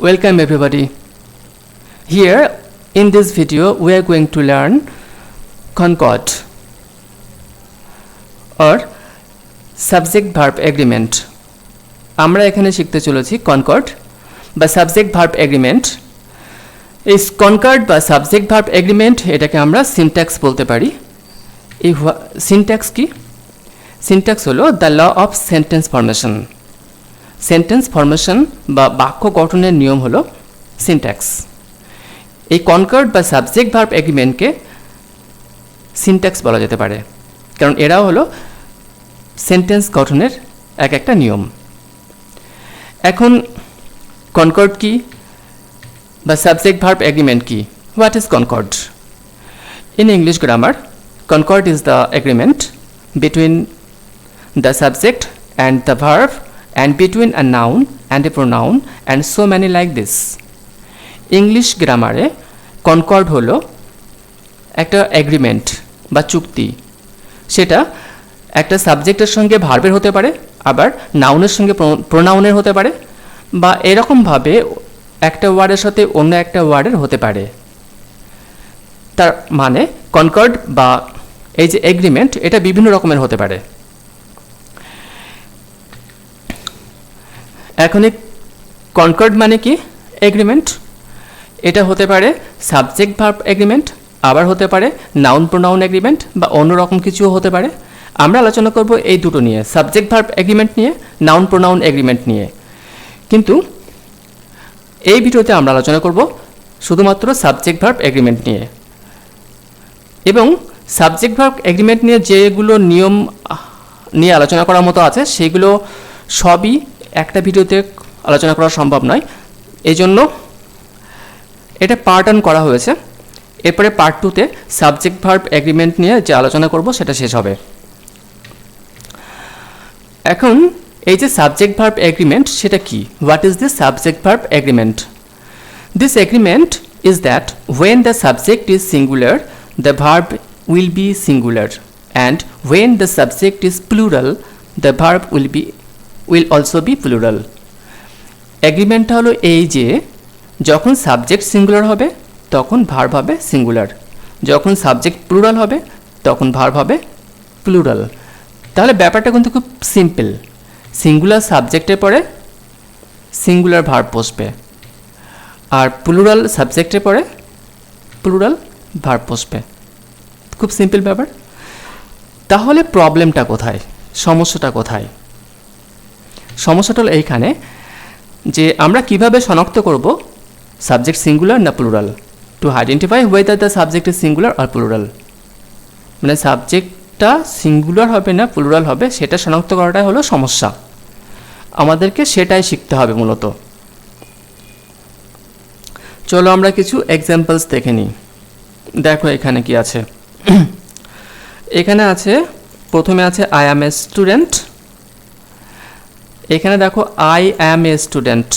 Welcome everybody. Here in this video we are going to learn concord or subject verb agreement. আমরা এখানে শিখতে চলেছি concord বা subject verb agreement. এই concord বা subject verb agreement এটাকে আমরা syntax বলতে পারি. এই syntax কি? Syntax হলো the law of sentence formation. Sentence formation বা বাক্য গঠনের নিয়ম হলো সিনট্যাক্স। এই কনকর্ড বা সাবজেক্ট ভার্ব এগ্রিমেন্টকে সিনট্যাক্স বলা যেতে পারে, কারণ এরাও হলো সেন্টেন্স গঠনের এক একটা নিয়ম। এখন কনকর্ড কি বা সাবজেক্ট ভার্ব এগ্রিমেন্ট কি? What is concord? In English grammar, concord is the agreement between the subject and the verb and between a noun and a pronoun and so many like this. English grammar A concord হলো একটা agreement বা চুক্তি। সেটা একটা সাবজেক্টের সঙ্গে ভার্বের হতে পারে, আবার নাউনের সঙ্গে প্রোনাউনের হতে পারে, বা এরকমভাবে একটা ওয়ার্ডের সাথে অন্য একটা ওয়ার্ডের হতে পারে। তার মানে কনকর্ড বা এই যে এগ্রিমেন্ট এটা বিভিন্ন রকমের হতে পারে। এখন এই কনকর্ড মানে কি? এগ্রিমেন্ট। এটা হতে পারে সাবজেক্ট ভার্ব এগ্রিমেন্ট, আবার হতে পারে নাউন প্রোনাউন এগ্রিমেন্ট, বা অন্যরকম কিছুও হতে পারে। আমরা আলোচনা করব এই দুটো নিয়ে, সাবজেক্ট ভার্ব এগ্রিমেন্ট নিয়ে, নাউন প্রোনাউন এগ্রিমেন্ট নিয়ে। কিন্তু এই ভিডিওতে আমরা আলোচনা করব শুধুমাত্র সাবজেক্ট ভার্ব এগ্রিমেন্ট নিয়ে। এবং সাবজেক্ট ভার্ব এগ্রিমেন্ট নিয়ে যেগুলো নিয়ম নিয়ে আলোচনা করার মতো আছে সেগুলো সবই একটা ভিডিওতে আলোচনা করা সম্ভব নয়, এই জন্য এটা পার্ট 1 করা হয়েছে। এরপরে পার্ট 2তে সাবজেক্ট ভার্ব এগ্রিমেন্ট নিয়ে যে আলোচনা করব সেটা শেষ হবে। এখন এই যে সাবজেক্ট ভার্ব এগ্রিমেন্ট সেটা কি? What is this subject verb agreement? This agreement is that when the subject is singular the verb will be singular, and when the subject is plural the verb will also be plural. এগ্রিমেন্টটা হলো এই যে যখন subject singular হবে তখন verb হবে singular, যখন subject plural হবে তখন ভার্ব হবে প্লুরাল। তাহলে ব্যাপারটা কিন্তু খুব সিম্পল। সিঙ্গুলার সাবজেক্টের পরে সিঙ্গুলার ভার্ব বসবে, আর প্লুরাল সাবজেক্টের পরে প্লুরাল ভার্ব বসবে। খুব সিম্পল ব্যাপার। তাহলে প্রবলেমটা কোথায়, সমস্যাটা কোথায়? সমস্যাটা হলো এইখানে যে আমরা কিভাবে শনাক্ত করব সাবজেক্ট সিঙ্গুলার না plural, to identify whether the subject is singular or plural. মানে সাবজেক্টটা সিঙ্গুলার হবে না প্লুরাল হবে সেটা শনাক্ত করাটাই হলো সমস্যা। আমাদেরকে সেটাই শিখতে হবে মূলত। চলো আমরা কিছু এক্সাম্পলস দেখে নিই। দেখো এখানে কি আছে। এখানে আছে, প্রথমে আছে আই অ্যাম এ স্টুডেন্ট। এখানে দেখো I am a student,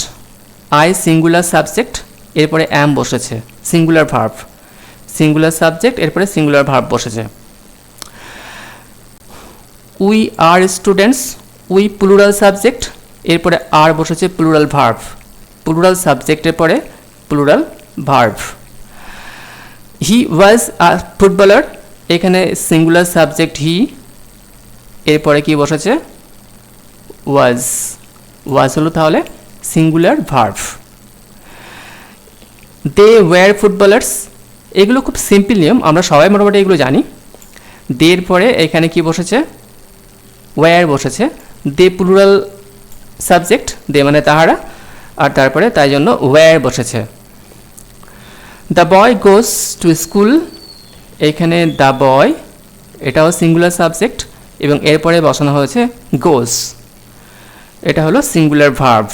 I singular subject, এরপরে অ্যাম বসেছে, সিঙ্গুলার ভার্ব, সিঙ্গুলার সাবজেক্ট এরপরে সিঙ্গুলার ভার্ব বসেছে। We are students, we plural subject, এরপরে আর বসেছে প্লুরাল ভার্ব, প্লুরাল সাবজেক্টের পরে plural verb. He was a footballer, এখানে সিঙ্গুলার সাবজেক্ট হি, এরপরে কি বসেছে ওয়াজ, ওয়াজ হলো তাহলে singular verb. They were footballers, এগুলো খুব সিম্পল নিয়ম, আমরা সবাই মোটামুটি এগুলো জানি। দের পরে এখানে কি বসেছে ওয়্যার বসেছে, দে প্লুরাল সাবজেক্ট, দে মানে তাহারা, আর তারপরে তাই জন্য ওয়্যার বসেছে। The boy goes to school, এখানে দ্য বয় এটাও সিঙ্গুলার সাবজেক্ট এবং এরপরে বসানো হয়েছে গোস, এটা হলো সিঙ্গুলার ভার্ব।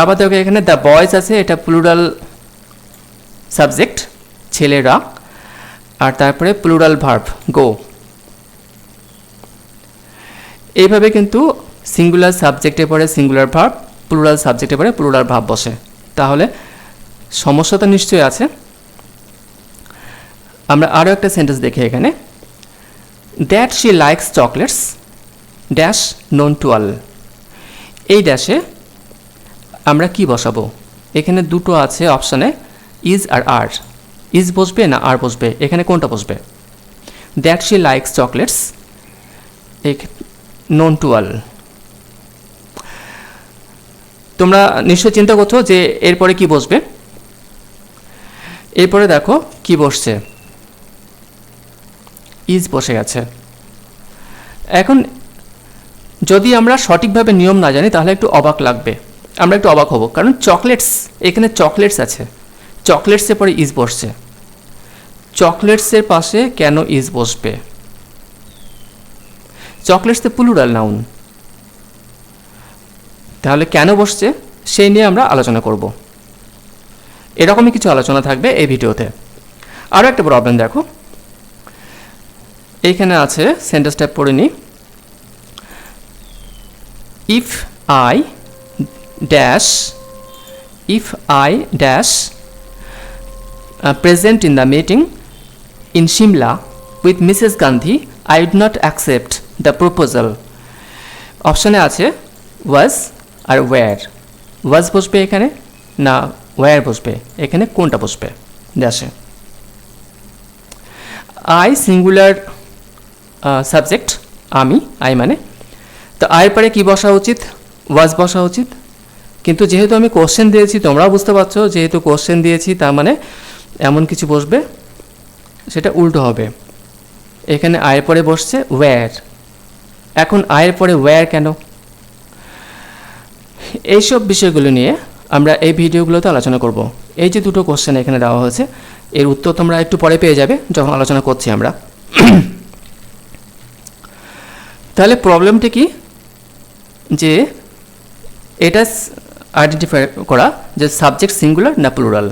আবার দেখো এখানে দ্য বয়েজ আছে, এটা প্লুরাল সাবজেক্ট ছেলেরা, আর তারপরে প্লুরাল ভার্ব গো। এইভাবে কিন্তু সিঙ্গুলার সাবজেক্টে পরে সিঙ্গুলার ভার্ব, প্লুরাল সাবজেক্টে পরে প্লুরাল ভার্ব বসে। তাহলে সমস্যা তো নিশ্চয়ই আছে। আমরা আরও একটা সেন্টেন্স দেখি এখানে, that she likes chocolates dash known to all. এই ড্যাশে আমরা কি বসাবো? এখানে দুটো আছে অপশানে, ইজ আর আর। ইজ বসবে না আর বসবে? এখানে কোনটা বসবে? That she likes chocolates known to all. তোমরা নিশ্চয় চিন্তা করছো যে এরপরে কি বসবে। এরপরে দেখো কি বসছে, ইজ বসে গেছে। এখন যদি আমরা সঠিকভাবে নিয়ম না জানি তাহলে একটু অবাক লাগবে, আমরা একটু অবাক হব, কারণ চকলেটস, এখানে চকলেটস আছে, চকলেটসের পরে ইজ বসছে। চকলেটসের পাশে কেন ইজ বসবে? চকলেটস তো প্লুরাল নাউন, তাহলে কেন বসছে সেই নিয়ে আমরা আলোচনা করব। এরকমই কিছু আলোচনা থাকবে এই ভিডিওতে। আরও একটা প্রবলেম দেখো, এইখানে আছে, সেন্টেন্সটা পড়ে নিই। If I dash present in the meeting in Shimla with Mrs. Gandhi, I would not accept the proposal. অপশানে আছে was আর where। was বসবে এখানে না where বসবে? এখানে কোনটা বসবে? ড্যাশে আই সিঙ্গুলার সাবজেক্ট, আমি, আই মানে, তো আয়ের পরে কি বসা উচিত? was বসা উচিত। কিন্তু যেহেতু আমি কোশ্চেন দিয়েছি, তোমরাও বুঝতে পারছো, যেহেতু কোশ্চেন দিয়েছি তার মানে এমন কিছু বসবে, সেটা উল্টো হবে। এখানে আয়ের পরে বসছে ওয়্যার। এখন আয়ের পরে ওয়্যার কেন? এইসব বিষয়গুলো নিয়ে আমরা এই ভিডিওগুলোতে আলোচনা করব। এই যে দুটো কোশ্চেন এখানে দেওয়া হয়েছে, এর উত্তর তোমরা একটু পরে পেয়ে যাবে যখন আলোচনা করছি আমরা। তাহলে প্রবলেমটা কি, যে এটা আইডেন্টিফাই করা যে সাবজেক্ট সিঙ্গুলার না প্লুরাল।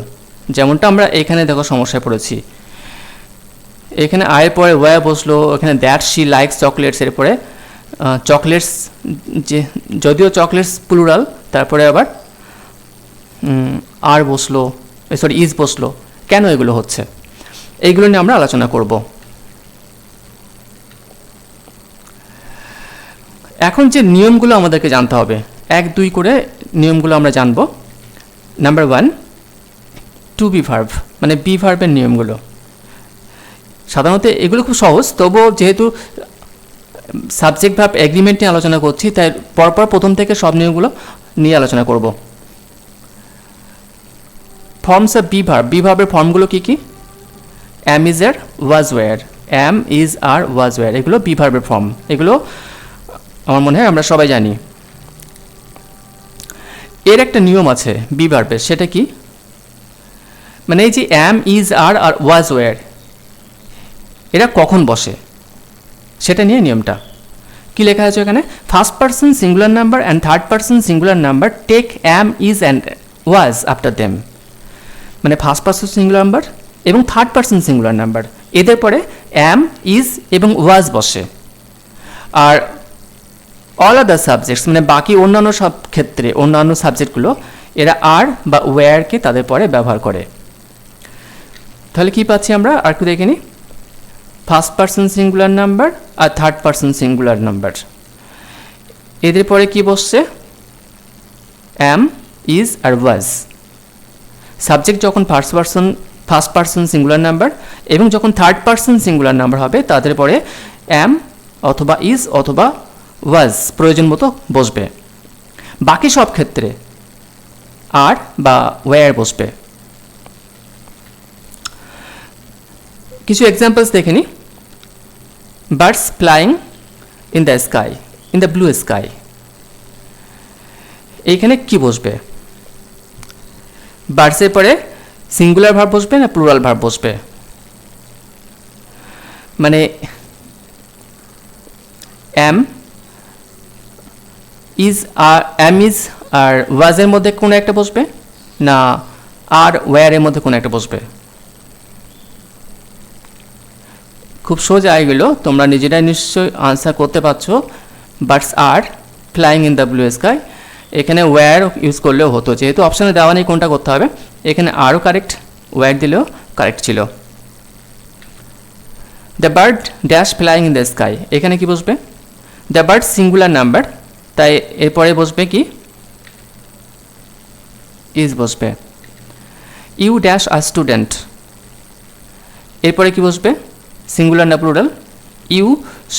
যেমনটা আমরা এখানে দেখো সমস্যায় পড়েছি, এখানে আয়ের পরে ওয়্যার বসলো, এখানে দ্যাট শি লাইকস চকলেটস, এরপরে চকলেটস, যে যদিও চকলেটস প্লুরাল, তারপরে আবার আর বসলো, সরি ইজ বসলো। কেন এগুলো হচ্ছে? এইগুলো নিয়ে আমরা আলোচনা করব। এখন যে নিয়মগুলো আমাদেরকে জানতে হবে, 1-2 করে নিয়মগুলো আমরা জানব। নাম্বার 1, টু বি ভার্ব, মানে বি ভার্বের নিয়মগুলো। সাধারণত এগুলো খুব সহজ, তবুও যেহেতু সাবজেক্ট ভার্ব এগ্রিমেন্ট নিয়ে আলোচনা করছি, তাই পরপর প্রথম থেকে সব নিয়মগুলো নিয়ে আলোচনা করব। Forms of be verb, be ভার্বের ফর্মগুলো কী কী? Am, is, are, was, were. Am, is, are, was, were, এগুলো বি ভার্বের ফর্ম। এগুলো আমার মনে হয় আমরা সবাই জানি। এর একটা নিয়ম আছে বি ভার্বের, সেটা কি? মানে এই যে অ্যাম, is, R, R was, wire, এরা কখন বসে সেটা নিয়ে নিয়মটা। কি লেখা আছে এখানে? First person singular number and third person singular number take am, is and was after them. মানে ফার্স্ট পারসন সিঙ্গুলার নাম্বার এবং থার্ড পারসন সিঙ্গুলার নাম্বার, এদের পরে অ্যাম, ইজ এবং ওয়াজ বসে। আর অল আদার সাবজেক্টস, মানে বাকি অন্যান্য সব ক্ষেত্রে অন্যান্য সাবজেক্টগুলো এরা আর বা ওয়্যারকে তাদের পরে ব্যবহার করে। তাহলে কি পাচ্ছি আমরা? আর একটু দেখে নিই। ফার্স্ট পারসন সিঙ্গুলার নাম্বার আর থার্ড পারসন সিঙ্গুলার নাম্বার, এদের পরে কি বসছে? অ্যাম, ইজ আর ওয়াজ। সাবজেক্ট যখন ফার্স্ট পারসন সিঙ্গুলার নাম্বার এবং যখন থার্ড পারসন সিঙ্গুলার নাম্বার হবে, তাদের পরে অ্যাম অথবা ইজ অথবা ওয়াজ প্রয়োজন মতো বসবে। বাকি সব ক্ষেত্রে আর বা ওয়্যার বসবে। কিছু এক্সাম্পলস দেখে নিই। Birds flying in the sky, in the blue sky, এইখানে কি বসবে? বার্ডসের পরে সিঙ্গুলার ভার্ব বসবে না প্লুরাল ভার্ব বসবে? মানে অ্যাম, ইজ, আর অ্যাম, ইজ আর ওয়াজের মধ্যে কোনো একটা বসবে না আর ওয়্যারের মধ্যে কোনো একটা বসবে? খুব সোজা এগুলো, তোমরা নিজেরাই নিশ্চয়ই আনসার করতে পারছো। Birds are flying in the blue sky, এখানে ওয়্যার ইউজ করলেও হতো, যেহেতু অপশানে দেওয়া নেই কোনটা করতে হবে। এখানে আরও কারেক্ট, ওয়্যার দিলেও কারেক্ট ছিল। The bird dash flying in the sky, এখানে কি বসবে? দ্য বার্ড সিঙ্গুলার নাম্বার, তাই এরপরে বসবে কি ইজ বসবে। ইউ ড্যাশ আ স্টুডেন্ট, এরপরে কি বসবে সিঙ্গুলার না প্লুরাল। ইউ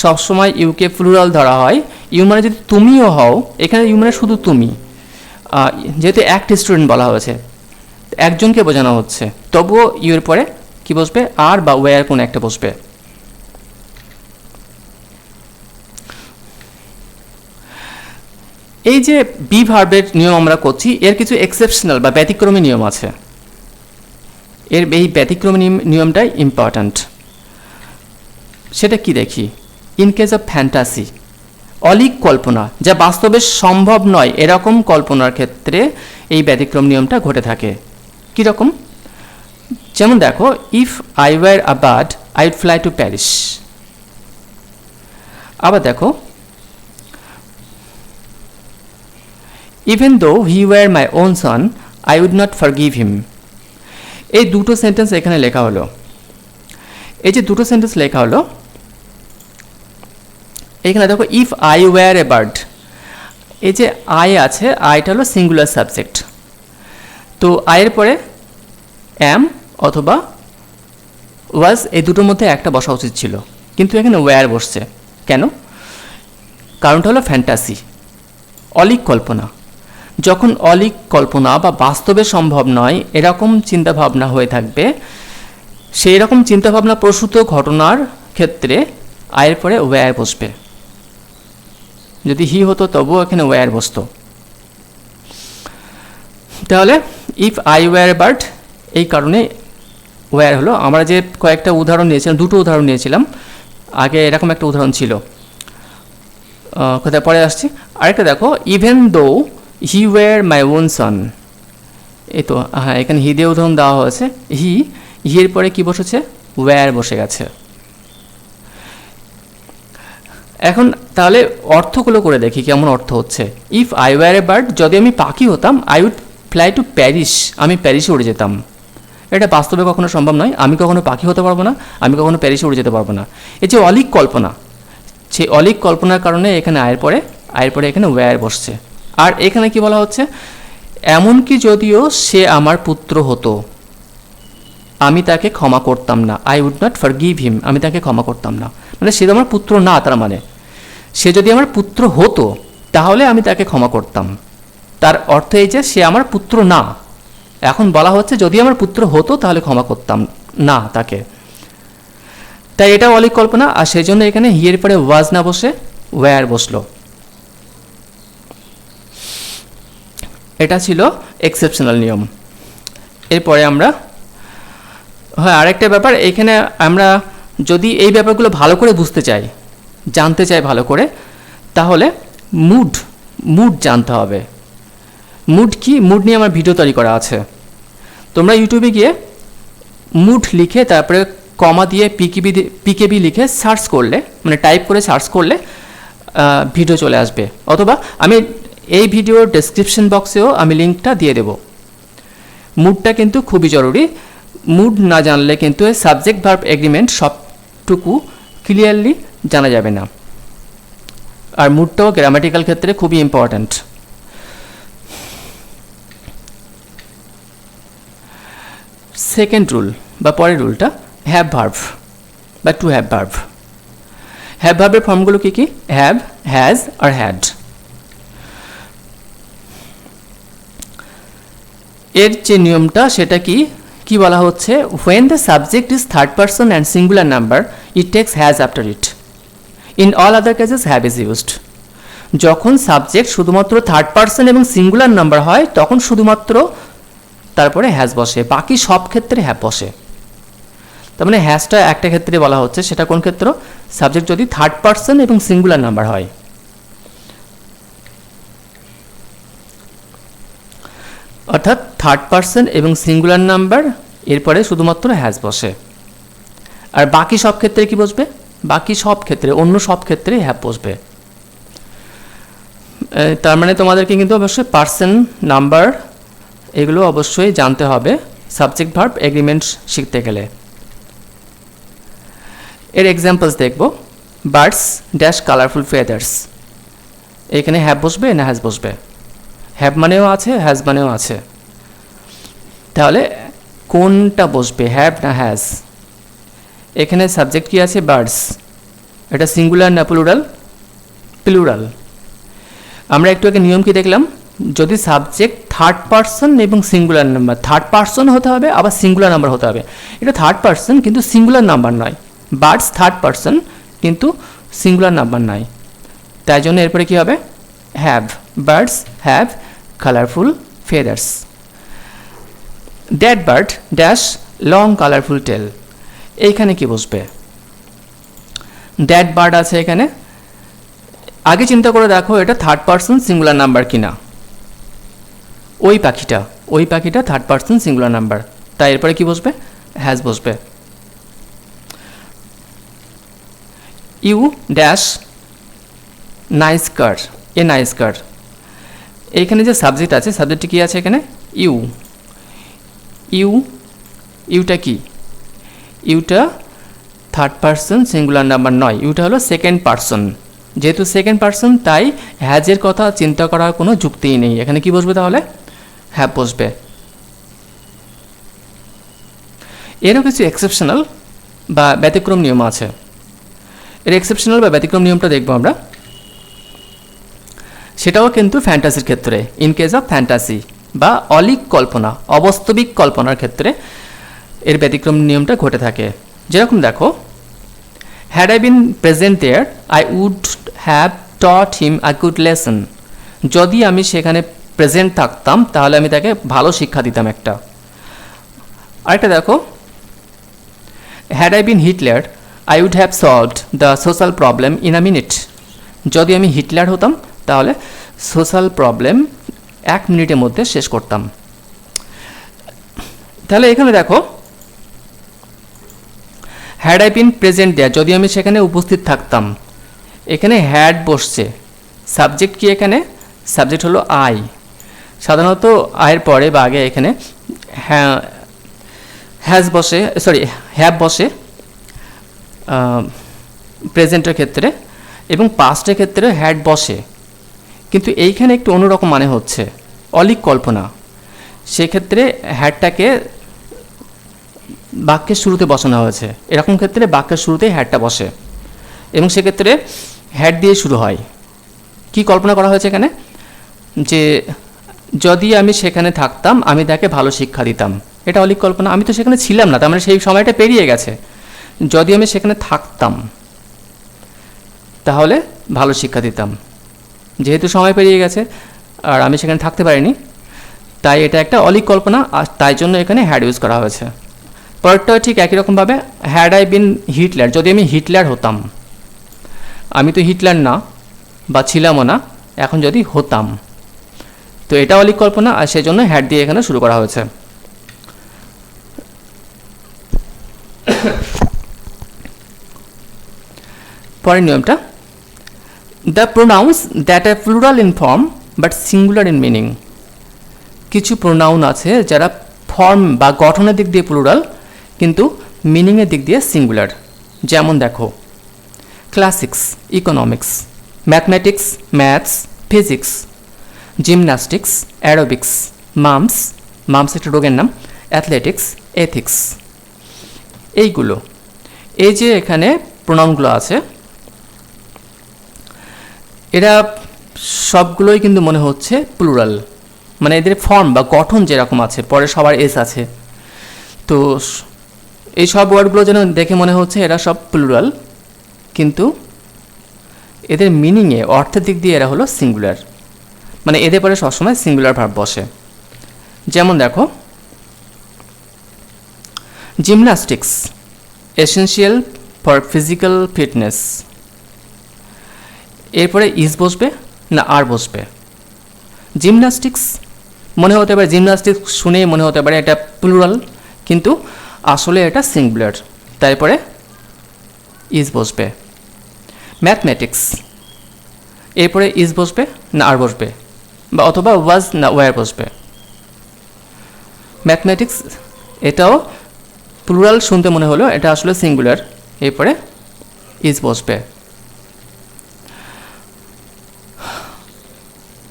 সবসময় ইউকে প্লুরাল ধরা হয়, ইউ মানে যদি তুমিও হও, এখানে ইউ মানে শুধু তুমি, যেহেতু একটা স্টুডেন্ট বলা হয়েছে একজনকে বোঝানো হচ্ছে, তবুও ইউ এর পরে কি বসবে আর বা ওয়্যার কোন একটা বসবে। এই যে বি ভার্বের নিয়ম আমরা করছি, এর কিছু এক্সেপশনাল বা ব্যতিক্রমী নিয়ম আছে। এই ব্যতিক্রমী নিয়মটাই ইম্পর্ট্যান্ট। সেটা কি দেখি। ইন কেস অফ ফ্যান্টাসি, অলীক কল্পনা, যা বাস্তবে সম্ভব নয় এরকম কল্পনার ক্ষেত্রে এই ব্যতিক্রম নিয়মটা ঘটে থাকে। কীরকম? যেমন দেখো, if I were a bird I would fly to Paris. আবার দেখো, even though he were my own son I would not forgive him. এই দুটো সেন্টেন্স এখানে লেখা হলো। এই যে দুটো সেন্টেন্স লেখা হলো, এখানে দেখো if I were a bird, এই যে আই আছে, আইটা হলো সিঙ্গুলার সাবজেক্ট, তো আয়ের পরে অ্যাম অথবা ওয়াজ, এই দুটোর মধ্যে একটা বসা উচিত ছিল, কিন্তু এখানে ওয়্যার বসছে কেন? কারণটা হলো ফ্যান্টাসি, অলীক কল্পনা। যখন অলীক কল্পনা বা বাস্তবে সম্ভব নয় এরকম চিন্তাভাবনা হয়ে থাকবে, সেই রকম চিন্তাভাবনা প্রসূত ঘটনার ক্ষেত্রে আয়ের পরে ওয়্যার বসবে। যদি হি হতো তবুও এখানে ওয়্যার বসতো। তাহলে if I were a bird, এই কারণে ওয়্যার হলো। আমরা যে কয়েকটা উদাহরণ নিয়েছিলাম, দুটো উদাহরণ নিয়েছিলাম, আগে এরকম একটা উদাহরণ ছিল, কোথায় পরে আসছি। আরেকটা দেখো, even though he were my own সন, এই তো হ্যাঁ, এখানে হি দিয়ে উদাহরণ দেওয়া হয়েছে। হির পরে কি বসেছে? ওয়্যার বসে গেছে। এখন তাহলে অর্থগুলো করে দেখি কেমন অর্থ হচ্ছে। If I were a bird, যদি আমি পাখি হতাম, I would fly to Paris, আমি প্যারিসে উড়ে যেতাম। এটা বাস্তবে কখনো সম্ভব নয়, আমি কখনো পাখি হতে পারবো না, আমি কখনো প্যারিসে উড়ে যেতে পারবো না। এই যে অলীক কল্পনা, সেই অলীক কল্পনার কারণে এখানে আয়ের পরে এখানে ওয়্যার বসছে। আর এখানে কি বলা হচ্ছে? এমনকি যদিও সে আমার পুত্র হতো, আমি তাকে ক্ষমা করতাম না। I would not forgive him, আমি তাকে ক্ষমা করতাম না। মানে সে তো আমার পুত্র না, তার মানে সে যদি আমার পুত্র হতো তাহলে আমি তাকে ক্ষমা করতাম। তার অর্থ এই যে সে আমার পুত্র না। এখন বলা হচ্ছে যদি আমার পুত্র হতো তাহলে ক্ষমা করতাম না তাকে। তাই এটা অলীক কল্পনা, আর সেই জন্য এখানে হিয়ের পরে ওয়াজ না বসে ওয়্যার বসলো। এটা ছিল এক্সেপশনাল নিয়ম। এরপরে আমরা আরেকটা ব্যাপার, এখানে আমরা যদি এই ব্যাপারগুলো ভালো করে বুঝতে চাই, জানতে চাই ভালো করে, তাহলে মুড জানতে হবে। মুড কি? মুড নিয়ে আমার ভিডিও তৈরি করা আছে, তোমরা ইউটিউবে গিয়ে মুড লিখে তারপরে কমা দিয়ে পিকেবি লিখে সার্চ করলে, মানে টাইপ করে সার্চ করলে ভিডিও চলে আসবে, অথবা আমি এই ভিডিওর ডেসক্রিপশন বক্সেও আমি লিঙ্কটা দিয়ে দেব। মুডটা কিন্তু খুবই জরুরি। মুড না জানলে কিন্তু সাবজেক্ট ভার্ব এগ্রিমেন্ট সবটুকু ক্লিয়ারলি জানা যাবে না। আর মুডটাও গ্রামাটিক্যাল ক্ষেত্রে খুবই ইম্পর্ট্যান্ট। সেকেন্ড রুল বা পরের রুলটা হ্যাভ ভার্ব বা টু হ্যাভ ভার্ব। হ্যাভ ভার্বের ফর্মগুলো কি কি? হ্যাভ, হ্যাজ আর হ্যাড। এর যে নিয়মটা সেটা কি বলা হচ্ছে? when the subject is third person and singular number it takes has after it. in all other cases have is used. যখন সাবজেক্ট শুধুমাত্র থার্ড পারসন এবং সিঙ্গুলার নাম্বার হয় তখন শুধুমাত্র তারপরে হ্যাজ বসে, বাকি সব ক্ষেত্রে হ্যাভ বসে। তার মানে হ্যাজটা একটা ক্ষেত্রে বলা হচ্ছে, সেটা কোন ক্ষেত্র? সাবজেক্ট যদি থার্ড পারসন এবং সিঙ্গুলার নাম্বার হয়। অর্থাৎ থার্ড পারসন এবং সিঙ্গুলার নাম্বার, এরপরে শুধুমাত্র হ্যাজ বসে। আর বাকি সব ক্ষেত্রে কি বসবে? বাকি সব ক্ষেত্রে, অন্য সব ক্ষেত্রে হ্যাভ বসবে। তার মানে তোমাদেরকে কিন্তু অবশ্যই পারসন, নাম্বার এগুলো অবশ্যই জানতে হবে সাবজেক্ট ভার্ব এগ্রিমেন্ট শিখতে গেলে। এর এক্সাম্পলস দেখব। Birds dash colourful feathers. এখানে হ্যাভ বসবে না হ্যাজ বসবে? হ্যাভ মানেও আছে, হ্যাজ মানেও আছে, তাহলে কোনটা বসবে, হ্যাভ না হ্যাজ? এখানে সাবজেক্ট কি আছে? বার্ডস। এটা সিঙ্গুলার না প্লুরাল? প্লুরাল। আমরা একটু আগে নিয়ম কি দেখলাম? যদি সাবজেক্ট থার্ড পারসন এবং সিঙ্গুলার নাম্বার, থার্ড পারসন হতে হবে আবার সিঙ্গুলার নাম্বার হতে হবে। এটা থার্ড পারসন কিন্তু সিঙ্গুলার নাম্বার নয়। বার্ডস থার্ড পারসন কিন্তু সিঙ্গুলার নাম্বার নয়, তাই জন্য এরপরে কি হবে? Have. Birds have colourful feathers. That bird dash long colourful tail. এইখানে কি বসবে? দ্যাট বার্ড আছে এখানে। আগে চিন্তা করে দেখো এটা থার্ড পারসন সিঙ্গুলার নাম্বার কিনা। ওই পাখিটা থার্ড পারসন সিঙ্গুলার নাম্বার, তাই এরপরে কি বসবে? হ্যাজ বসবে। You dash nice car, a nice car. এইখানে যে সাবজেক্ট আছে, সাবজেক্টটি কি আছে এখানে? ইউ। ইউটা কি? ইউটা থার্ড পারসন সিঙ্গুলার নাম্বার নয়, ইউটা হলো সেকেন্ড পারসন। যেহেতু সেকেন্ড পারসন তাই হ্যাজের কথা চিন্তা করার কোনো যুক্তিই নেই। এখানে কি বসবে তাহলে? হ্যাভ বসবে। এরও কিছু এক্সেপশনাল বা ব্যতিক্রম নিয়ম আছে। এর এক্সেপশনাল বা ব্যতিক্রম নিয়মটা দেখবো আমরা। সেটাও কিন্তু ফ্যান্টাসির ক্ষেত্রে, ইন কেস অফ ফ্যান্টাসি বা অলিক কল্পনা, অবাস্তবিক কল্পনার ক্ষেত্রে এর ব্যতিক্রম নিয়মটা ঘটে থাকে। যেরকম দেখো, had I been present there I would have taught him a good lesson. যদি আমি সেখানে প্রেজেন্ট থাকতাম তাহলে আমি তাকে ভালো শিক্ষা দিতাম একটা। আরেকটা দেখো, had I been Hitler I would have solved the social problem in a minute. যদি আমি হিটলার হতাম তাহলে সোশ্যাল প্রবলেম 1 মিনিটের মধ্যে শেষ করতাম। তাহলে এখানে দেখো, হ্যাড আই বিন প্রেজেন্ট দেয়ার, যদি আমি সেখানে উপস্থিত থাকতাম, এখানে হ্যাড বসছে। সাবজেক্ট কি এখানে? সাবজেক্ট হলো আই। সাধারণত আয়ের পরে বা আগে এখানে হ্যাজ বসে, সরি হ্যাভ বসে প্রেজেন্টের ক্ষেত্রে, এবং পাস্টের ক্ষেত্রে হ্যাড বসে। কিন্তু এইখানে একটু অন্যরকম মানে হচ্ছে, অলিক কল্পনা। সেক্ষেত্রে হ্যাডটাকে বাক্যের শুরুতে বসানো হয়েছে। এরকম ক্ষেত্রে বাক্যের শুরুতেই হ্যাডটা বসে এবং সেক্ষেত্রে হ্যাড দিয়ে শুরু হয়। কি কল্পনা করা হয়েছে এখানে? যে যদি আমি সেখানে থাকতাম আমি তাকে ভালো শিক্ষা দিতাম। এটা অলিক কল্পনা। আমি তো সেখানে ছিলাম না, তার মানে সেই সময়টা পেরিয়ে গেছে। যদি আমি সেখানে থাকতাম তাহলে ভালো শিক্ষা দিতাম। যেহেতু সময় পেরিয়ে গেছে আর আমি সেখানে থাকতে পারিনি, তাই এটা একটা অলিক কল্পনা, আর তাই জন্য এখানে হ্যাড ইউজ করা হয়েছে। পরেরটা ঠিক একই রকমভাবে, হ্যাড আই বিন হিটলার, যদি আমি হিটলার হতাম। আমি তো হিটলার না বা ছিলামও না, এখন যদি হতাম, তো এটা অলিক কল্পনা, আর সেই জন্য হ্যাড দিয়ে এখানে শুরু করা হয়েছে। পরের নিয়মটা, the pronouns that are plural in form but singular in meaning. কিছু প্রোনাউন আছে যারা ফর্ম বা গঠনের দিক দিয়ে প্লুরাল কিন্তু মিনিংয়ের দিক দিয়ে সিঙ্গুলার। যেমন দেখো, classics economics, mathematics maths, physics, gymnastics aerobics, mum's mum's একটা রোগের নাম, অ্যাথলেটিক্স এথিক্স। এইগুলো, এই যে এখানে প্রোনাউনগুলো আছে, এরা সবগুলোই কিন্তু মনে হচ্ছে প্লুরাল, মানে এদের ফর্ম বা গঠন যেরকম আছে, পরে সবার এস আছে, তো এই সব ওয়ার্ডগুলো যেন দেখে মনে হচ্ছে এরা সব প্লুরাল, কিন্তু এদের মিনিংয়ে অর্থের দিক দিয়ে এরা হলো সিঙ্গুলার, মানে এদের পরে সবসময় সিঙ্গুলার ভার্ব বসে। যেমন দেখো, gymnastics essential for physical fitness, এরপরে ইজ বসবে না আর বসবে? জিমন্যাস্টিক্স মনে হতে পারে, জিমন্যাস্টিক্স শুনেই মনে হতে পারে এটা প্লুরাল, কিন্তু আসলে এটা সিঙ্গুলার, তারপরে ইজ বসবে। ম্যাথমেটিক্স, এরপরে ইজ বসবে না আর বসবে, বা অথবা ওয়াজ না ওয়ার বসবে। ম্যাথমেটিক্স এটাও প্লুরাল শুনতে মনে হলো, এটা আসলে সিঙ্গুলার, এরপরে ইজ বসবে।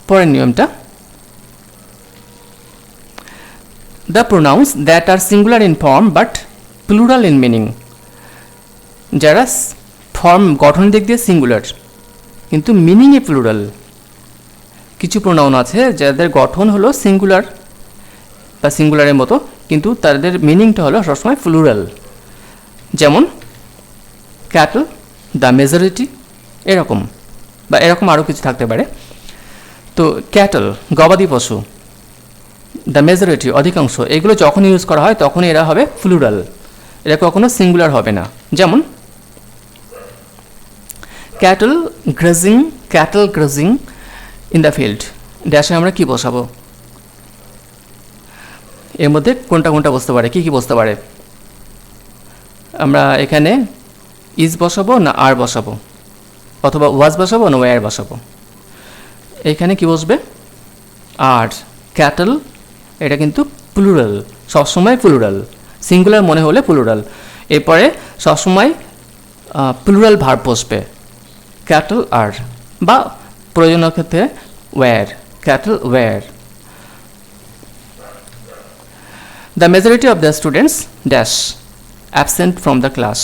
পরের নিয়মটা, the pronouns that are singular in form but plural in meaning. যারা ফর্ম গঠন দিক দিয়ে সিঙ্গুলার কিন্তু মিনিংয়ে প্লুরাল। কিছু প্রোনাউন আছে যাদের গঠন হলো সিঙ্গুলার বা সিঙ্গুলারের মতো, কিন্তু তাদের মিনিংটা হলো সবসময় প্লুরাল। যেমন ক্যাটল, দ্য মেজরিটি, এরকম বা এরকম আরও কিছু থাকতে পারে। তো ক্যাটল গবাদি পশু, দ্য মেজরিটি অধিকাংশ, এগুলো যখন ইউজ করা হয় তখন এরা হবে প্লুরাল, এরা কখনো সিঙ্গুলার হবে না। যেমন cattle grazing in the field, ড্যাশে আমরা কি বসাবো? এর মধ্যে কোনটা কোনটা বসতে পারে, কি কি বসতে পারে? আমরা এখানে ইজ বসাবো না আর বসাবো, অথবা ওয়াজ বসাবো না ওয়্যার বসাবো? এখানে কি বসবে? আর। ক্যাটল এটা কিন্তু প্লুরাল, সবসময় প্লুরাল, সিঙ্গুলার মনে হলে প্লুরাল। এরপরে সবসময় প্লুরাল ভার্ব বসবে, ক্যাটল আর, বা প্রয়োজনীয় ক্ষেত্রে were, cattle were. The majority of the students dash absent from the class,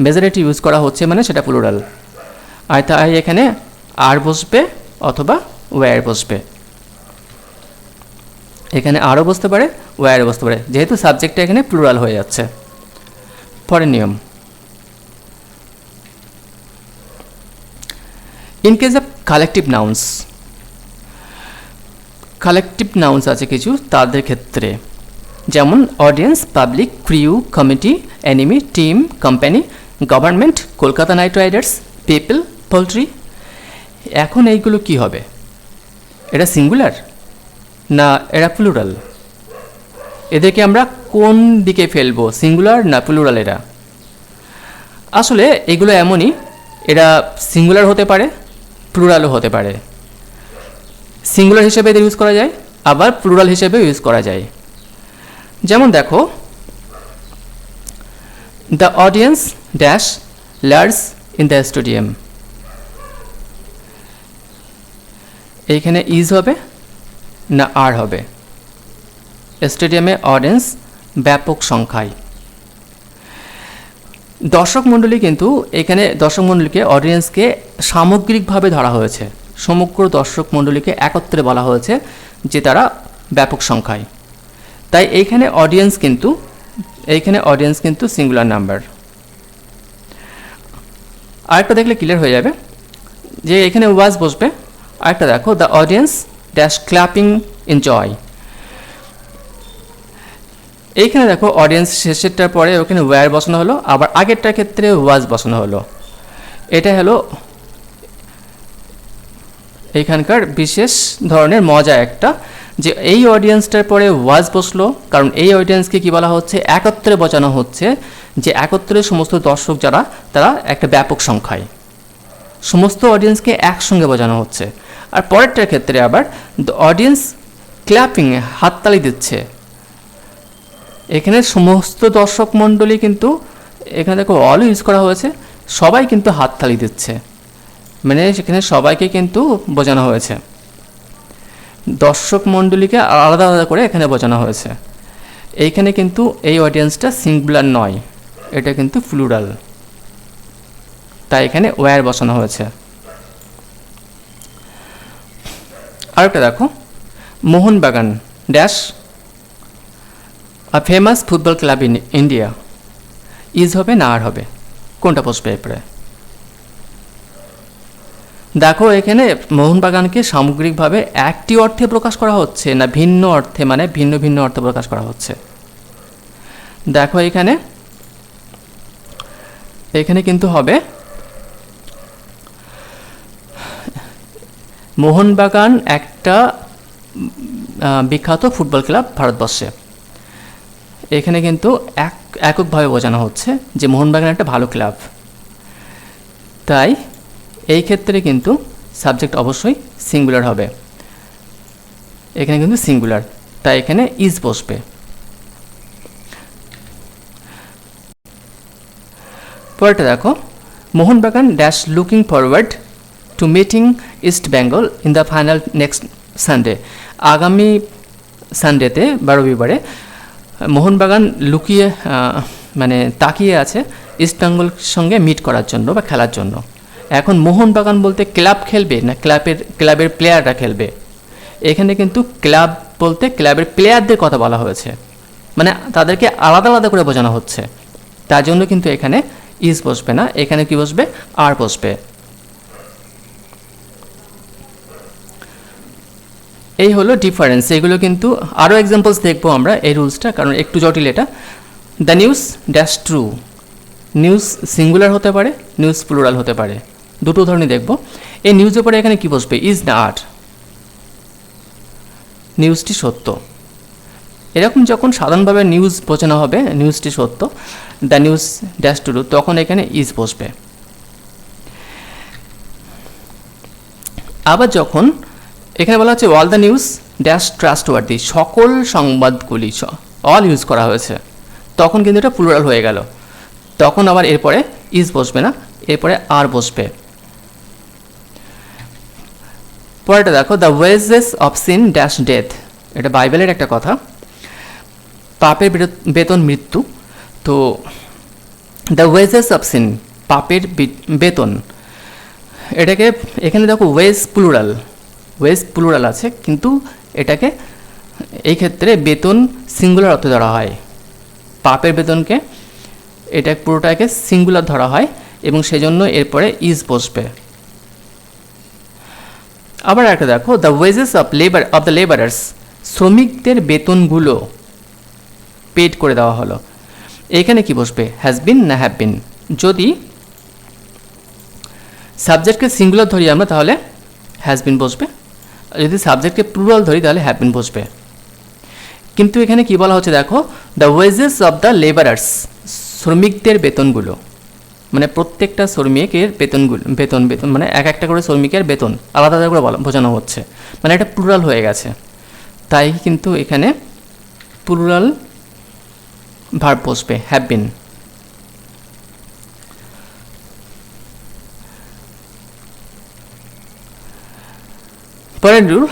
majority use করা হচ্ছে মানে সেটা প্লুরাল, আর তাই এখানে আর বসবে অথবা ওয়্যার বসবে। এখানে আরও বসতে পারে, ওয়্যারও বসতে পারে, যেহেতু সাবজেক্টটা এখানে প্লুরাল হয়ে যাচ্ছে। পরের নিয়ম, in case of collective nouns, collective nouns আছে কিছু, তাদের ক্ষেত্রে যেমন audience, public, crew, committee, enemy, team, company, government, Kolkata Knight Riders, people, poultry. এখন এইগুলো কি হবে? এটা সিঙ্গুলার না এরা প্লুরাল? এদেরকে আমরা কোন দিকে ফেলবো, সিঙ্গুলার না প্লুরাল? এরা আসলে এগুলো এমনই, এরা সিঙ্গুলার হতে পারে, প্লুরালও হতে পারে। সিঙ্গুলার হিসেবে এদের ইউজ করা যায়, আবার প্লুরাল হিসেবে ইউজ করা যায়। যেমন দেখো, the audience dash large in the stadium, এইখানে ইজ হবে না আর হবে? স্টেডিয়ামে অডিয়েন্স ব্যাপক সংখ্যায়। দর্শক মণ্ডলী, কিন্তু এখানে দর্শক মণ্ডলীকে, অডিয়েন্সকে সামগ্রিকভাবে ধরা হয়েছে, সমগ্র দর্শক মণ্ডলীকে একত্রে বলা হয়েছে যে তারা ব্যাপক সংখ্যায়। তাই এইখানে অডিয়েন্স কিন্তু সিঙ্গুলার নাম্বার। আরেকটা দেখলে ক্লিয়ার হয়ে যাবে যে এখানে ওয়াজ বসবে। আরেকটা দেখো, the audience dash clapping in joy, এইখানে দেখো অডিয়েন্স শেষেরটার পরে ওখানে ওয়্যার বসানো হলো, আবার আগেরটার ক্ষেত্রে ওয়াজ বসানো হলো। এটা হলো এইখানকার বিশেষ ধরনের মজা একটা, যে এই অডিয়েন্সটার পরে ওয়াজ বসলো, কারণ এই অডিয়েন্সকে কি বলা হচ্ছে? একত্রে বোঝানো হচ্ছে যে একত্রে সমস্ত দর্শক যারা, তারা একটা ব্যাপক সংখ্যায়, সমস্ত অডিয়েন্সকে একসঙ্গে বোঝানো হচ্ছে। আর পরেরটার ক্ষেত্রে আবার দ্য অডিয়েন্স ক্ল্যাপিং, হাততালি দিচ্ছে। এখানে সমস্ত দর্শক মণ্ডলী কিন্তু, এখানে দেখো অল ইউজ করা হয়েছে, সবাই কিন্তু হাততালি দিচ্ছে, মানে সেখানে সবাইকে কিন্তু বোঝানো হয়েছে, দর্শক মণ্ডলীকে আলাদা আলাদা করে এখানে বোঝানো হয়েছে। এইখানে কিন্তু এই অডিয়েন্সটা সিঙ্গুলার নয়, এটা কিন্তু প্লুরাল, তাই এখানে ওয়্যার বসানো হয়েছে। আরেকটা দেখো, Mohun Bagan dash a famous football club in India, is হবে না আর হবে? কোনটা বসবে এরপরে? দেখো এখানে মোহনবাগানকে সামগ্রিকভাবে একটি অর্থে প্রকাশ করা হচ্ছে না ভিন্ন অর্থে, মানে ভিন্ন ভিন্ন অর্থে প্রকাশ করা হচ্ছে। দেখো এখানে কিন্তু হবে মোহনবাগান একটা বিখ্যাত ফুটবল ক্লাব ভারতবর্ষে, এখানে কিন্তু এককভাবে বোঝানো হচ্ছে যে মোহনবাগান একটা ভালো ক্লাব। তাই এই ক্ষেত্রে কিন্তু সাবজেক্ট অবশ্যই সিঙ্গুলার হবে, এখানে কিন্তু সিঙ্গুলার, তাই এখানে ইজ বসবে। পরেরটা দেখো, Mohun Bagan dash looking forward to meeting east Bengal in the final next Sunday. আগামী সানডেতে বা রবিবারে মোহনবাগান লুকিয়ে মানে তাকিয়ে আছে ইস্ট বেঙ্গল সঙ্গে মিট করার জন্য বা খেলার জন্য। এখন মোহনবাগান বলতে ক্লাব খেলবে না ক্লাবের প্লেয়াররা খেলবে? এখানে কিন্তু ক্লাব বলতে ক্লাবের প্লেয়ারদের কথা বলা হয়েছে, মানে তাদেরকে আলাদা আলাদা করে বোঝানো হচ্ছে। তার জন্য কিন্তু এখানে ইজ বসবে না, এখানে কি বসবে? আর বসবে। এই হলো ডিফারেন্স। এগুলো কিন্তু আরও এক্সাম্পলস দেখবো আমরা এই রুলসটা, কারণ একটু জটিল এটা। The news dash true, news singular হতে পারে, নিউজ প্লুরাল হতে পারে, দুটো ধরনের দেখবো। এই নিউজের পরে এখানে কি বসবে? ইজ না আর? নিউজটি সত্য। এরকম যখন সাধারণভাবে নিউজ বোঝানো হবে নিউজটি সত্য, দ্য নিউজ ড্যাশ ট্রু, তখন এখানে ইজ বসবে। আবার যখন এখানে বলা হচ্ছে all the news dash trustworthy, সকল সংবাদগুলি অল ইউজ করা হয়েছে, তখন কিন্তু এটা প্লুরাল হয়ে গেল। তখন আবার এরপরে ইজ বসবে না, এরপরে আর বসবে। পরেরটা দেখো, the wages of sin dash death, এটা বাইবেলের একটা কথা। পাপের বেতন মৃত্যু। তো দ্য ওয়েজেস অফ সিন, পাপের বেতন, এটাকে এখানে দেখো ওয়েজ প্লুরাল আছে, কিন্তু এটাকে এই ক্ষেত্রে বেতন সিঙ্গুলার অর্থে ধরা হয়। পাপের বেতনকে এটা পুরোটাকে সিঙ্গুলার ধরা হয় এবং সেজন্য এরপরে ইজ বসবে। আবার একটা দেখো, the wages of the labourers, শ্রমিকদের বেতনগুলো পেড করে দেওয়া হলো। এখানে কি বসবে? হ্যাজ বিন না হ্যাভ বিন? যদি সাবজেক্টকে সিঙ্গুলার ধরি আমরা তাহলে হ্যাজ বিন বসবে, যদি সাবজেক্টকে প্লুরাল ধরি তাহলে হ্যাভ বিন বসবে। কিন্তু এখানে কি বলা হচ্ছে দেখো, the wages of the labourers, শ্রমিকদের বেতনগুলো, মানে প্রত্যেকটা শ্রমিকের বেতন মানে এক একটা করে শ্রমিকের বেতন আলাদা আলাদা করে বোঝানো হচ্ছে, মানে এটা প্লুরাল হয়ে গেছে। তাই কিন্তু এখানে প্লুরাল ভার্ব বসবে, হ্যাভ বিন। পরের rule,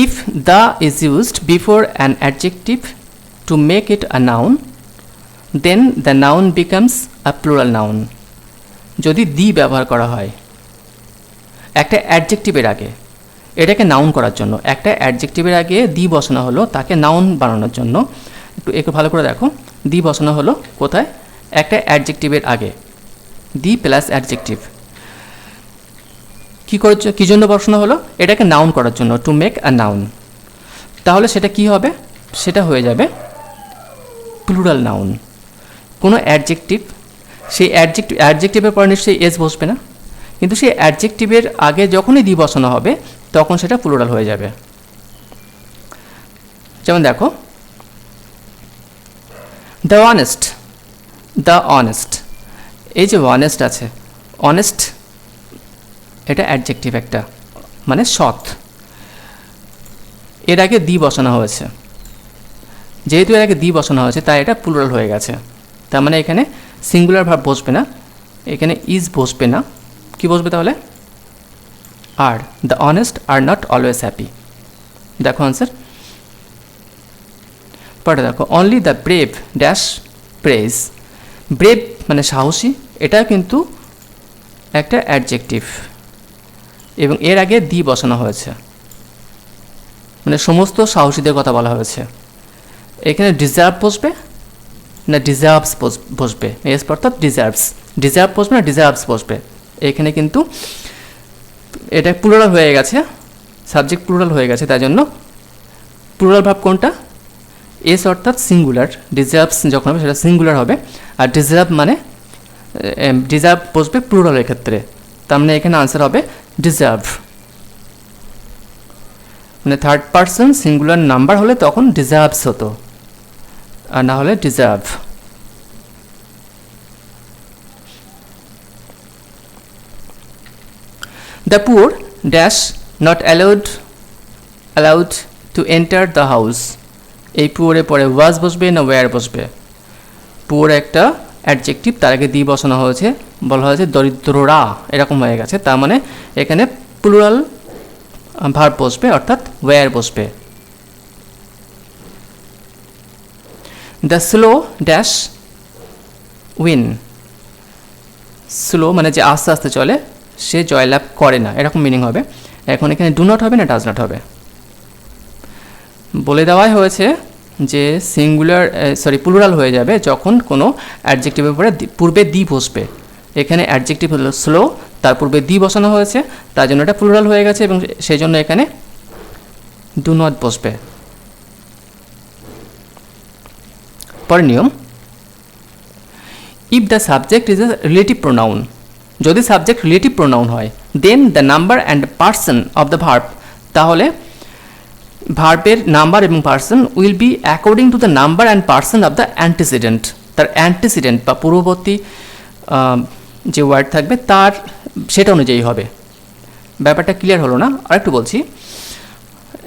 if the is used before an adjective to make it a noun, then the noun becomes a plural noun. যদি দি ব্যবহার করা হয় একটা অ্যাডজেক্টিভের আগে, এটাকে নাউন করার জন্য, একটা অ্যাডজেক্টিভের আগে দি বসানো হলো তাকে নাউন বানানোর জন্য। একটু ভালো করে দেখো, দি বসানো হলো কোথায়? একটা অ্যাডজেক্টিভের আগে, দি প্লাস অ্যাডজেক্টিভ। কী জন্য বসানো হলো? এটাকে নাউন করার জন্য, টু মেক আ নাউন। তাহলে সেটা কি হবে? সেটা হয়ে যাবে প্লুরাল নাউন। কোনো অ্যাডজেক্টিভ, সেই অ্যাডজেক্টিভের পরে নিশ্চয়ই এস বসবে না, কিন্তু সেই অ্যাডজেক্টিভের আগে যখনই দি বসানো হবে তখন সেটা প্লুরাল হয়ে যাবে। যেমন দেখো, দ্য অনেস্ট, এই যে অনেস্ট আছে, অনেস্ট এটা অ্যাডজেক্টিভ একটা, মানে সৎ। এর আগে দি বসানো হয়েছে, যেহেতু এর আগে দি বসানো হয়েছে তাই এটা প্লুরাল হয়ে গেছে। তার মানে এখানে সিঙ্গুলার ভার্ব বসবে না, এখানে ইজ বসবে না, কি বসবে তাহলে? Are. The honest are not always happy. দেখো আনসার। পরে দেখো, only the brave dash praise, brave মানে সাহসী, এটা কিন্তু একটা অ্যাডজেক্টিভ এবং এর আগে দি বসানো হয়েছে, মানে সমস্ত সাহসীদের কথা বলা হয়েছে। এখানে ডিজার্ভ বসবে না ডিজার্ভস বসবে? এস অর্থাৎ ডিজার্ভ বসবে না ডিজার্ভস বসবে? এখানে কিন্তু এটা প্লুরাল হয়ে গেছে, সাবজেক্ট প্লুরাল হয়ে গেছে, তাই জন্য প্লুরাল ভাব কোনটা? এস অর্থাৎ সিঙ্গুলার, ডিজার্ভস যখন হবে সেটা সিঙ্গুলার হবে, আর ডিজার্ভ বসবে প্লুরালের ক্ষেত্রে। তার মানে এখানে আনসার হবে ডিজার্ভ। মানে থার্ড পারসন সিঙ্গুলার নাম্বার হলে তখন ডিজার্ভস হতো, আর না হলে deserve. The poor dash not allowed to enter the house, এই পুয়ারের পরে ওয়াজ বসবে না ওয়্যার বসবে? পুয়ার একটা অ্যাডজেক্টিভ, তার আগে দি বসানো হয়েছে, বলা হয়েছে দরিদ্ররা, এরকম হয়ে গেছে। তার মানে এখানে প্লুরাল ভার্ব বসবে, অর্থাৎ ওয়্যার বসবে। The slow dash win, slow মানে যে আস্তে আস্তে চলে সে জয়লাভ করে না, এরকম মিনিং হবে। এখন এখানে ডু নট হবে না ডাজ নট হবে। বলে দেওয়াই হয়েছে যে সিঙ্গুলার প্লুরাল হয়ে যাবে যখন কোনো অ্যাডজেক্টিভের পূর্বে দি বসবে। এখানে অ্যাডজেক্টিভ হলো স্লো, তার পূর্বে দি বসানো হয়েছে, তার জন্য এটা প্লুরাল হয়ে গেছে এবং সেই জন্য এখানে ডু নট বসবে। পরের নিয়ম, if the subject is a relative pronoun, যদি সাবজেক্ট রিলেটিভ প্রোনাউন হয়, then the number and person of the verb, তাহলে ভার্বের নাম্বার এবং person will be according to the number and person of the antecedent, তার antecedent বা পূর্ববর্তী যে word থাকবে তার সেটা অনুযায়ী হবে। ব্যাপারটা ক্লিয়ার হলো না? আরেকটু বলছি,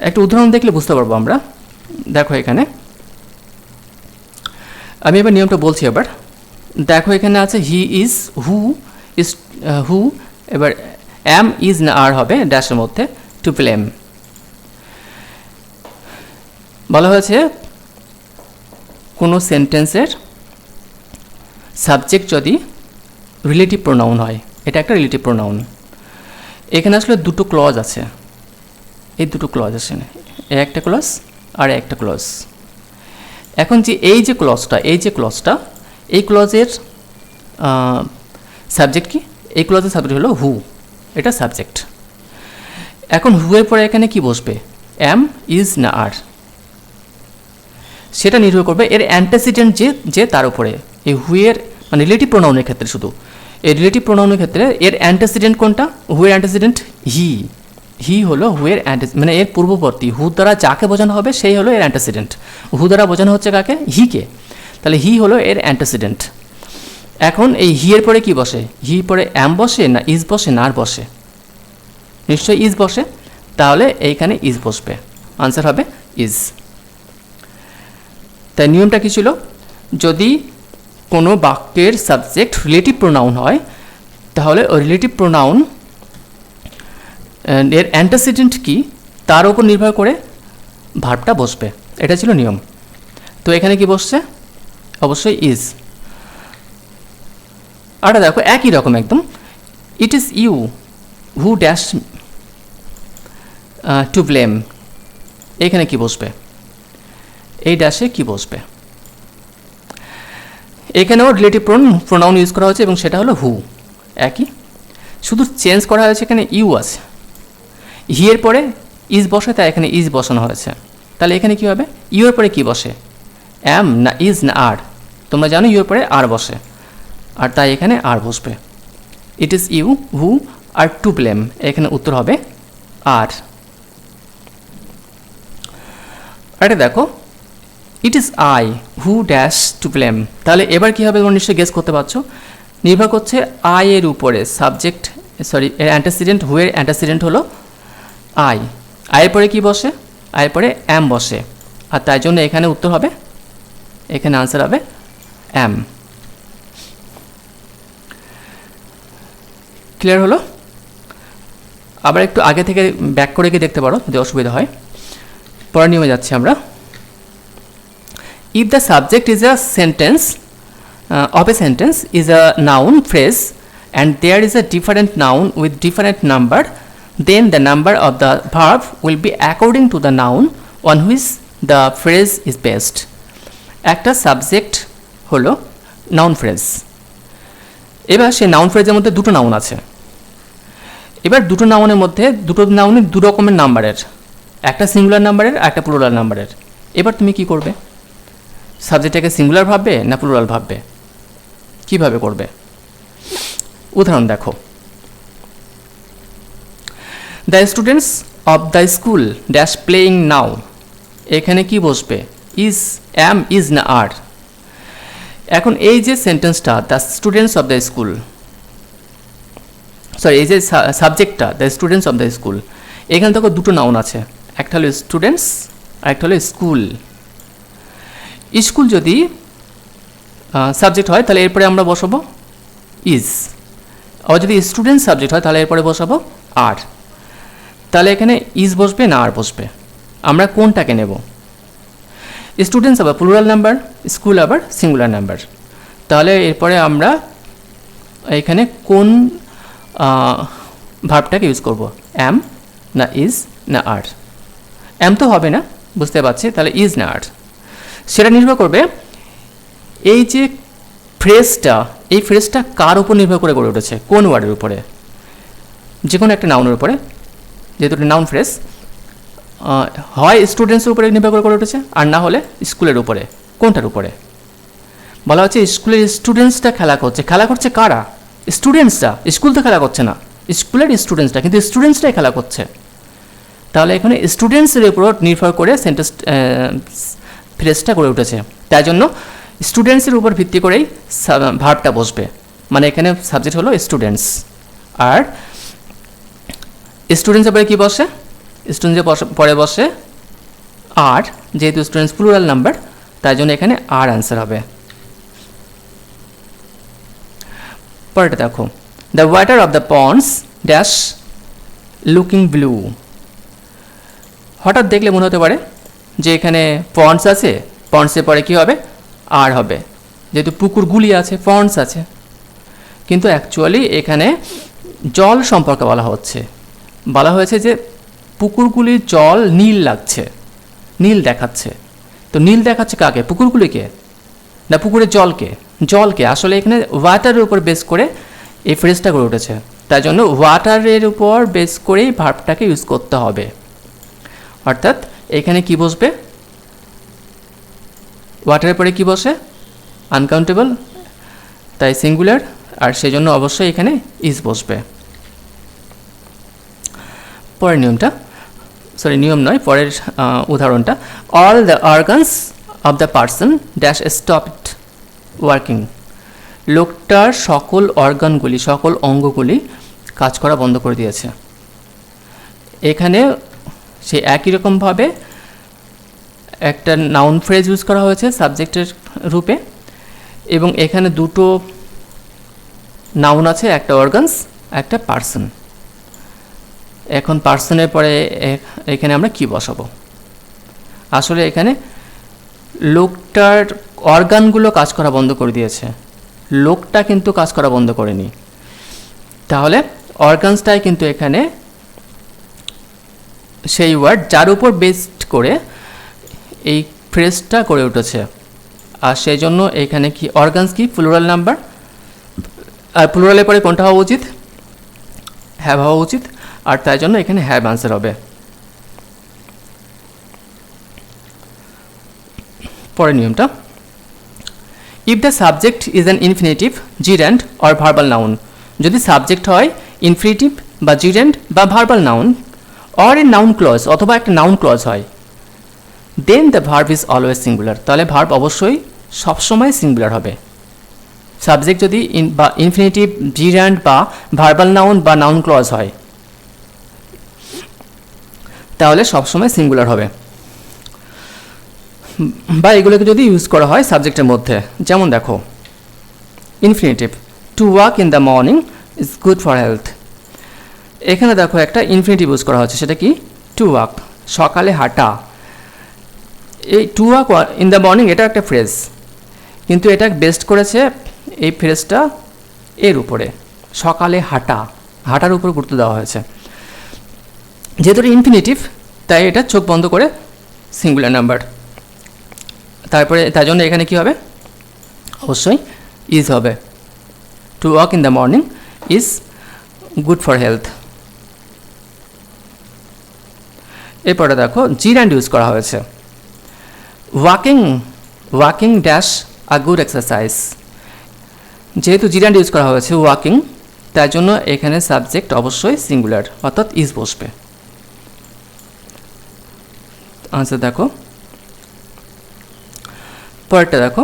একটা উদাহরণ দেখলে বুঝতে পারবো আমরা। দেখো এখানে আমি এবার নিয়মটা বলছি। এবার দেখো এখানে আছে হি ইজ, হু ইজ, হু, এবার অ্যাম ইজ না আর হবে ড্যাশের মধ্যে, টু ব্লেম। বলা হয়েছে কোনো সেন্টেন্সের সাবজেক্ট যদি রিলেটিভ প্রোনাউন হয়, এটা একটা রিলেটিভ প্রোনাউন। এখানে আসলে দুটো ক্লজ আছে, এই দুটো ক্লজ আছে, একটা ক্লজ আর একটা ক্লজ। এখন যে এই যে ক্লজটা, এই ক্লজের সাবজেক্ট কি? এই ক্লজের সাবজেক্ট হলো হু, এটা সাবজেক্ট। এখন হু এর পরে এখানে কি বসবে? অ্যাম, ইজ না আর, সেটা নির্ভর করবে এর অ্যান্টিসিডেন্ট যে তার উপরে। এই হু এর মানে রিলেটিভ প্রোনাউনের ক্ষেত্রে, শুধু এই রিলেটিভ প্রোনাউনের ক্ষেত্রে এর অ্যান্টিসিডেন্ট কোনটা? হু এর অ্যান্টিসিডেন্ট হি, হি হলো হু এর মানে এর পূর্ববর্তী। হু দ্বারা যাকে বোঝানো হবে সেই হলো এর অ্যান্টিসিডেন্ট। হু দ্বারা বোঝানো হচ্ছে কাকে? হিকে, তাহলে হি হলো এর অ্যান্টিসিডেন্ট। এখন এই হি এর পরে কি বসে? হি পরে অ্যাম বসে না ইজ বসে না আর বসে? নিশ্চয়ই ইজ বসে, তাহলে এইখানে ইজ বসবে, আনসার হবে ইজ। তাই নিয়মটা কি ছিল? যদি কোনো বাক্যের সাবজেক্ট রিলেটিভ প্রোনাউন হয়, তাহলে ওই রিলেটিভ প্রোনাউন এর অ্যান্টিসিডেন্ট কি তার উপর নির্ভর করে ভার্বটা বসবে, এটা ছিল নিয়ম। তো এখানে কি বসছে? অবশ্যই ইজ। আর দেখো একই রকম একদম, it is you who dash to blame, এখানে কি বসবে? এই ড্যাশে কি বসবে? এখানেও রিলেটিভ প্রোনাউন ইউজ করা হয়েছে এবং সেটা হলো হু, একই, শুধু চেঞ্জ করা হয়েছে, এখানে ইউ আছে, হি এর পরে ইজ বসে, তাই এখানে ইজ বসানো হয়েছে। তাহলে এখানে কি হবে? ইউ এর পরে কি বসে? অ্যাম না ইজ না আর? তোমরা জানো ইউ এর পরে আর বসে, আর তাই এখানে আর বসবে। It is you who are to blame, এখানে উত্তর হবে আর। এটা দেখো, it is I who dash to blame, তাহলে এবার কী হবে তোমরা নিশ্চয়ই গেস করতে পারছো। নির্ভর করছে আই এর উপরে, সাবজেক্ট এর অ্যান্টাসিডেন্ট, হু এর অ্যান্টাসিডেন্ট হলো আই, আয়ের পরে কি বসে? আয়ের পরে অ্যাম বসে, আর তাই জন্য এখানে উত্তর হবে, এখানে আনসার হবে অ্যাম। ক্লিয়ার হলো? আবার একটু আগে থেকে ব্যাক করে গিয়ে দেখতে পারো যদি অসুবিধা হয়। পরের নিয়মে যাচ্ছি আমরা। If the subject is a sentence of a sentence is a noun phrase and there is a different noun with different number, then the number of the verb will be according to the noun on which the phrase is based. একটা subject হলো noun phrase. এবার সেই noun ফ্রেজের মধ্যে দুটো noun আছে। এবার দুটো নাউনের মধ্যে দুটো নাউনের দু রকমের নাম্বারের, একটা সিঙ্গুলার নাম্বারের একটা প্লুরাল নাম্বারের। এবার তুমি কি করবে? সাবজেক্টটাকে সিঙ্গুলার ভাববে না প্লুরাল ভাববে? কিভাবে করবে? উদাহরণ দেখো, the students of the school dash playing নাও, এখানে কি বসবে? ইজ, অ্যাম, ইজ না আর? এখন এই যে সেন্টেন্সটা the students of the school, sorry এই যে সাবজেক্টটা the students of the school, এখানে দেখো দুটো নাউন আছে, একটা হলো স্টুডেন্টস আর একটা হলো স্কুল। স্কুল যদি সাবজেক্ট হয় তাহলে এরপরে আমরা বসাবো ইজ, আর যদি স্টুডেন্ট সাবজেক্ট হয় তাহলে এরপরে বসাবো আর। তাহলে এখানে ইজ বসবে না আর বসবে, আমরা কোনটাকে নেব? স্টুডেন্টস আবার প্লুরাল নাম্বার, স্কুল আবার সিঙ্গুলার নাম্বার। তাহলে এরপরে আমরা এখানে কোন ভার্বটাকে ইউজ করব, অ্যাম না ইজ না আর? অ্যাম তো হবে না, বুঝতে পারছি, তাহলে ইজ না আর? সেটা নির্ভর করবে এই যে ফ্রেজটা, এই ফ্রেজটা কার উপর নির্ভর করে গড়ে উঠেছে, কোন ওয়ার্ডের উপরে? যে কোনো একটা নাউনের উপরে, যেহেতু নাউন ফ্রেজ, হয় স্টুডেন্টসের উপরে নির্ভর করে গড়ে উঠেছে, আর না হলে স্কুলের উপরে। কোনটার উপরে? বলা হচ্ছে স্কুলের স্টুডেন্টসটা খেলা করছে। খেলা করছে কারা? স্টুডেন্টসরা। স্কুল তো খেলা করছে না, স্কুলের স্টুডেন্টসরা, কিন্তু স্টুডেন্টসরাই খেলা করছে। তাহলে এখানে স্টুডেন্টসের উপর নির্ভর করে সেন্টেন্স ফ্রেজটা গড়ে উঠেছে, তাই জন্য স্টুডেন্টসের উপর ভিত্তি করেই ভার্বটা বসবে। মানে এখানে সাবজেক্ট হলো স্টুডেন্টস, আর স্টুডেন্টসের পরে কী বসে? স্টুডেন্টসের পরে বসে আর, যেহেতু স্টুডেন্টস প্লুরাল নাম্বার, তাই জন্য এখানে আর অ্যান্সার হবে। পরেরটা দেখো, the water of the ponds dash looking blue. হঠাৎ দেখলে মনে হতে পারে যে এখানে পন্ডস আছে, পন্ডসের পরে কী হবে? আর হবে, যেহেতু পুকুরগুলি আছে, পন্ডস আছে, কিন্তু অ্যাকচুয়ালি এখানে জল সম্পর্কে বলা হয়েছে যে পুকুরগুলির জল নীল লাগছে, নীল দেখাচ্ছে। তো নীল দেখাচ্ছে কাকে? পুকুরগুলিকে না পুকুরের জলকে? জলকে। আসলে এখানে ওয়াটারের উপর বেস করে এই ফ্রেজটা গড়ে উঠেছে, তাই জন্য ওয়াটারের উপর বেস করেই ভার্বটাকে ইউজ করতে হবে। অর্থাৎ এখানে কি বসবে? ওয়াটারের পরে কি বসে? আনকাউন্টেবল, তাই সিঙ্গুলার, আর সেই জন্য অবশ্যই এখানে ইজ বসবে। পরের নিয়মটা, নিয়ম নয়, পরের উদাহরণটা, all the organs of the person dash stopped working. লোকটার সকল অর্গানগুলি, সকল অঙ্গগুলি কাজ করা বন্ধ করে দিয়েছে। এখানে সে একই রকমভাবে একটা নাউন ফ্রেজ ইউজ করা হয়েছে সাবজেক্টের রূপে, এবং এখানে দুটো নাউন আছে, একটা অর্গানস, একটা পার্সন। এখন পার্সনের পরে এখানে আমরা কি বসাবো? আসলে এখানে লোকটার অর্গানগুলো কাজ করা বন্ধ করে দিয়েছে, লোকটা কিন্তু কাজ করা বন্ধ করেনি। তাহলে অর্গানসটাই কিন্তু এখানে সেই ওয়ার্ড যার উপর বেসড করে এই ফ্রেজটা গড়ে উঠেছে, আর সেই জন্য এখানে কি অর্গানস কি প্লুরাল নাম্বার, আর প্লুরালের পরে কোনটা হওয়া উচিত? হ্যাভ হওয়া উচিত, আর তাই জন্য এখানে হ্যাভ আনসার হবে। পরের নিয়মটা, if the subject is an infinitive, gerund or verbal noun. যদি সাবজেক্ট হয় ইনফিনিটিভ বা জিরেন্ড বা verbal noun, or a noun clause, অথবা একটা নাউন ক্লজ হয়, then the verb is always singular. তাহলে ভার্ব অবশ্যই সবসময় সিঙ্গুলার হবে। সাবজেক্ট যদি বা ইনফিনিটিভ, জিরেন্ড বা ভার্বাল নাউন বা নাউন ক্লজ হয়, তাহলে সবসময় সিঙ্গুলার হবে। বা এগুলোকে যদি ইউজ করা হয় সাবজেক্টের মধ্যে, যেমন দেখো infinitive, to walk in the morning is good for health. এখানে দেখো একটা ইনফিনিটিভ ইউজ করা হচ্ছে, সেটা কি? টু ওয়াক, সকালে হাঁটা। এই to walk in the morning এটা একটা ফ্রেজ, কিন্তু এটা বেস্ট করেছে এই ফ্রেজটা এর উপরে, সকালে হাঁটা, হাঁটার উপর গুরুত্ব দেওয়া হয়েছে। যেহেতু ইনফিনিটিভ, তাই এটা চোখ বন্ধ করে সিঙ্গুলার নাম্বার। তারপরে তার জন্য এখানে কি হবে? অবশ্যই ইজ হবে। To walk in the morning is good for health. এরপরে দেখো জিরেন্ড ইউজ করা হয়েছে, walking dash a good exercise. যেহেতু জিরেন্ড ইউজ করা হয়েছে ওয়াকিং, তার জন্য এখানে সাবজেক্ট অবশ্যই সিঙ্গুলার, অর্থাৎ ইজ বসবে। আনসার দেখো, পরেরটা দেখো,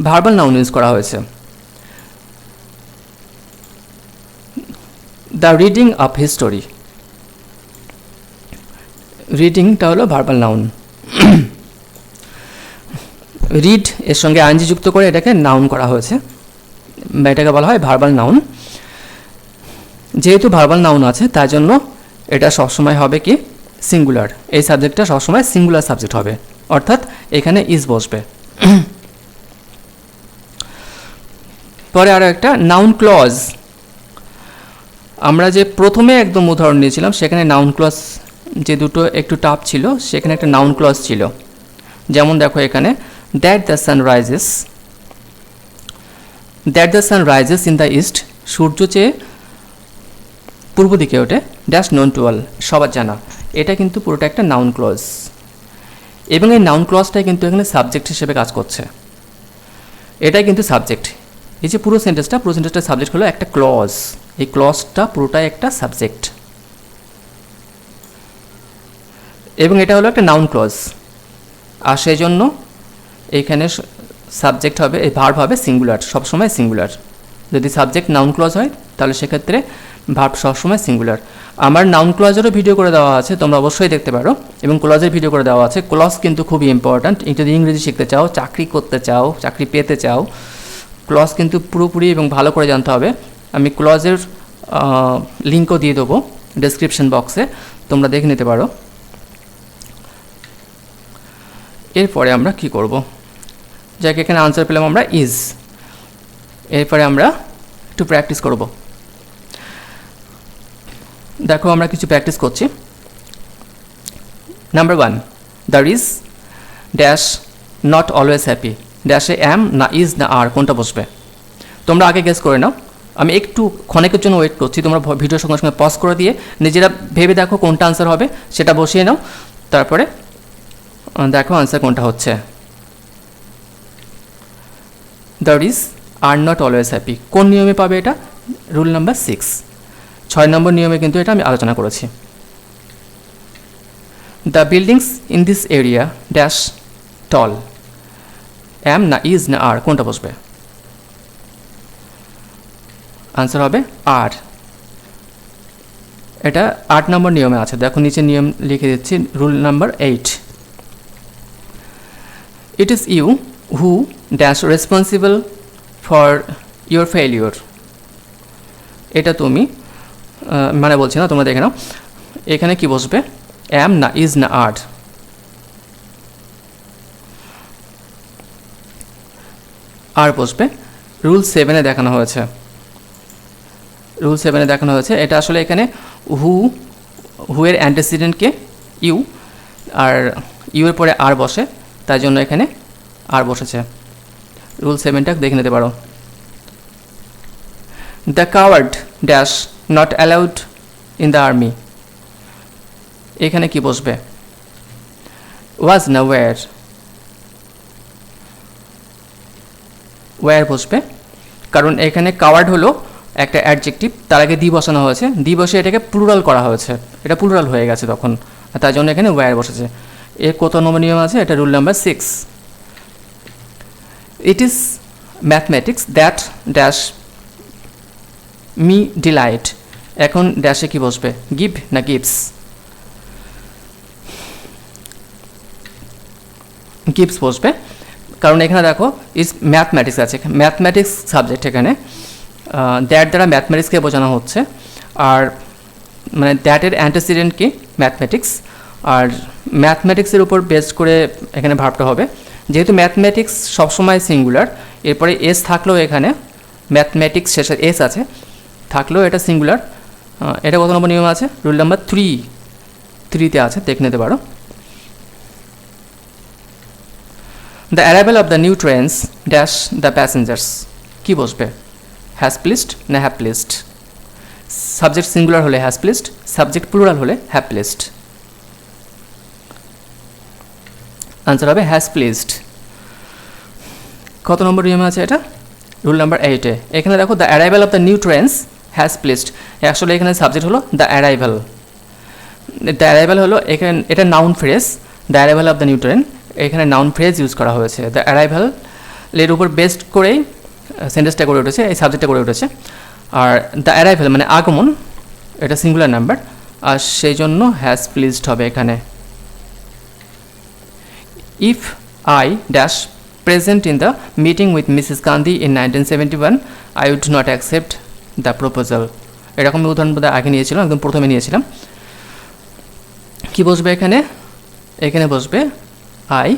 ভার্বাল নাউন ইউজ করা হয়েছে, দ্য রিডিং অফ হিস্টোরি। রিডিংটা হলো ভার্বাল নাউন, রিড এর সঙ্গে আইএনজি যুক্ত করে এটাকে নাউন করা হয়েছে, এটাকে বলা হয় ভার্বাল নাউন। যেহেতু ভার্বাল নাউন আছে, তাই জন্য এটা সবসময় হবে কি সিঙ্গুলার, এই সাবজেক্টটা সবসময় সিঙ্গুলার সাবজেক্ট হবে, অর্থাৎ এখানে ইজ বসবে। পরে আরও একটা নাউন ক্লজ, আমরা যে প্রথমে একদম উদাহরণ নিয়েছিলাম সেখানে নাউন ক্লজ যে দুটো একটু টাফ ছিল, সেখানে একটা নাউন ক্লজ ছিল। যেমন দেখো এখানে that the sun rises, that the sun rises in the east, সূর্য চেয়ে পূর্ব দিকে ওঠে, ড্যাশ নোন টু অল, সবার জানা। এটা কিন্তু পুরোটা একটা নাউন ক্লজ, এবং এই নাউন ক্লজটাই কিন্তু এখানে সাবজেক্ট হিসেবে কাজ করছে। এটাই কিন্তু সাবজেক্ট, এই যে পুরো সেন্টেন্সটার সাবজেক্ট হলো একটা ক্লজ, এই ক্লজটা পুরোটাই একটা সাবজেক্ট, এবং এটা হলো একটা নাউন ক্লজ। আর সেই জন্য এইখানে সাবজেক্ট হবে, এই ভার্ব হবে সিঙ্গুলার, সবসময় সিঙ্গুলার। যদি সাবজেক্ট নাউন ক্লজ হয় তাহলে সেক্ষেত্রে ভার্ব সবসময় সিঙ্গুলার। আমার নাউন ক্লজেরও ভিডিও করে দেওয়া আছে, তোমরা অবশ্যই দেখতে পারো, এবং ক্লজের ভিডিও করে দেওয়া আছে। ক্লজ কিন্তু খুবই ইম্পর্ট্যান্ট, যদি ইংরেজি শিখতে চাও, চাকরি করতে চাও, চাকরি পেতে চাও, ক্লজ কিন্তু পুরোপুরি এবং ভালো করে জানতে হবে। আমি ক্লজের লিঙ্কও দিয়ে দেবো ডেসক্রিপশন বক্সে, তোমরা দেখে নিতে পারো। এরপরে আমরা কি করব, যাকে এখানে আনসার পেলাম আমরা ইজ। এরপরে আমরা একটু প্র্যাকটিস করব। দেখো আমরা কিছু প্র্যাকটিস করছি। Number 1, the is dash not always happy, ড্যাশে অ্যাম না ইজ না আর, কোনটা বসবে? তোমরা আগে গেস করে নাও, আমি একটু ক্ষণিকের জন্য ওয়েট করছি, তোমরা ভিডিওর সঙ্গে সঙ্গে পজ করে দিয়ে নিজেরা ভেবে দেখো কোনটা আনসার হবে, সেটা বসিয়ে নাও, তারপরে দেখো আনসার কোনটা হচ্ছে। The is R not always happy, কোন নিয়মে পাবে এটা? রুল নাম্বার 6, 6 নম্বর নিয়মে কিন্তু এটা আমি আলোচনা করেছি। The buildings in this area dash tall, am না ইজ না আর, কোনটা বসবে? আনসার হবে আর। এটা 8 নম্বর নিয়মে আছে, দেখো নিচে নিয়ম লিখে দিচ্ছি, rule number 8। It is you who dash responsible for your failure, এটা তুমি, মানে বলছি না, তোমরা দেখে নাও এখানে কি বসবে, অ্যাম না ইজ না আর? আর বসবে। রুল 7-এ দেখানো হয়েছে, রুল 7-এ দেখানো হয়েছে, এটা আসলে এখানে হু এর অ্যান্টিসিডেন্টকে ইউ, আর ইউ এর পরে আর বসে, তাই জন্য এখানে আর বসেছে। রুল 7টা দেখে নিতে পারো। The coward dash not allowed in the army, এখানে কি বসবে? ওয়াজ না ওয়্যার? ওয়্যার বসবে, কারণ এখানে কাওয়ার্ড হলো একটা অ্যাডজেক্টিভ, তার আগে দি বসানো হয়েছে, দি বসে এটাকে প্লুরাল করা হয়েছে, এটা প্লুরাল হয়ে গেছে তখন, তার জন্য এখানে ওয়্যার বসেছে। এর কত নম্বর নিয়ম আছে? এটা rule number 6। It is mathematics that dash me delight, এখন ড্যাশে কি বসবে? গিভ না গিভস? গিভস বসবে, কারণ এখানে দেখো ইজ ম্যাথমেটিক্স আছে, ম্যাথমেটিক্স সাবজেক্ট, এখানে দ্যাট দ্বারা ম্যাথমেটিক্সকে বোঝানো হচ্ছে, আর মানে দ্যাটের অ্যান্টিসিডেন্ট কি? ম্যাথমেটিক্স, আর ম্যাথমেটিক্সের উপর বেস করে এখানে ভার্বটা হবে। যেহেতু ম্যাথমেটিক্স সবসময় সিঙ্গুলার, এরপরে এস থাকলেও এখানে ম্যাথমেটিক্স শেষে এস আছে, থাকলেও এটা সিঙ্গুলার। এটা কত নম্বর নিয়ম আছে? রুল নাম্বার 3-তে আছে, দেখে নিতে পারো। The arrival of the new trains dash the passengers, কি বসবে? হ্যাজ প্লিসড না হ্যাভ প্লিসড? সাবজেক্ট সিঙ্গুলার হলে হ্যাজ প্লিসড, সাবজেক্ট প্লুরাল হলে হ্যাভ প্লিসড। আনসার হবে হ্যাজ প্লিসড। কত নম্বর নিয়মে আছে এটা? রুল নাম্বার 8-এ। এখানে দেখো the arrival of the new trains has pleased, আসলে এখানে সাবজেক্ট হলো দ্য অ্যারাইভাল। দ্য অ্যারাইভাল হলো এখানে, এটা noun phrase, the arrival of the new train, এখানে নাউন ফ্রেজ ইউজ করা হয়েছে। দ্য অ্যারাইভাল এর উপর বেস্ড করেই সেন্টেন্সটা গড়ে উঠেছে, এই সাবজেক্টটা গড়ে উঠেছে। আর দ্য অ্যারাইভাল মানে আগমন, এটা সিঙ্গুলার নাম্বার, আর সেই জন্য হ্যাজ প্লিজড হবে এখানে। If I dash present in the meeting with Mrs Gandhi in 1971 I would not accept the proposal, এরকম উদাহরণ বোধহয় আগে নিয়েছিলাম, একদম প্রথমে নিয়েছিলাম। কি বসবে এখানে? এখানে বসবে আই,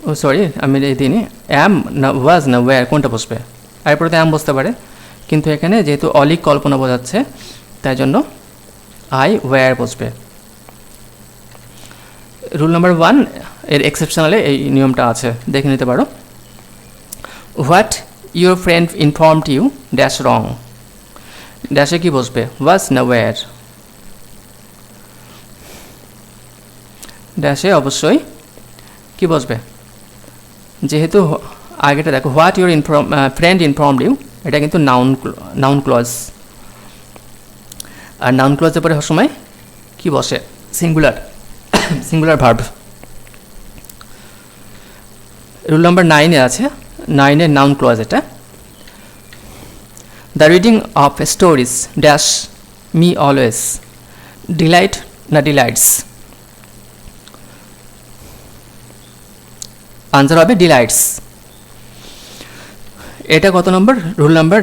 ও সরি আমি এই দিনই অ্যাম না ওয়াজ না ওয়্যার কোনটা বসবে? এরপরে তো অ্যাম বসতে পারে, কিন্তু এখানে যেহেতু অলিক কল্পনা বোঝাচ্ছে তাই জন্য আই ওয়্যার বসবে। রুল নাম্বার 1 এর এক্সেপশনালে এই নিয়মটা আছে, দেখে নিতে পারো। What your friend informed you dash wrong, ড্যাশে কি বসবে? ওয়াজ না ওয়্যার? ড্যাশে অবশ্যই কি বসবে? যেহেতু আগেটা দেখো what your friend informed you, এটা কিন্তু নাউন ক্লজ, আর নাউন ক্লজের পরে সময় কি বসে? Singular verb. রুল নাম্বার 9 আছে, 9 নাউন ক্লজ এটা। The reading of stories dash me always delight না ডিলাইটস? আনসার হবে ডিলাইটস। এটা কত নম্বর? রুল নাম্বার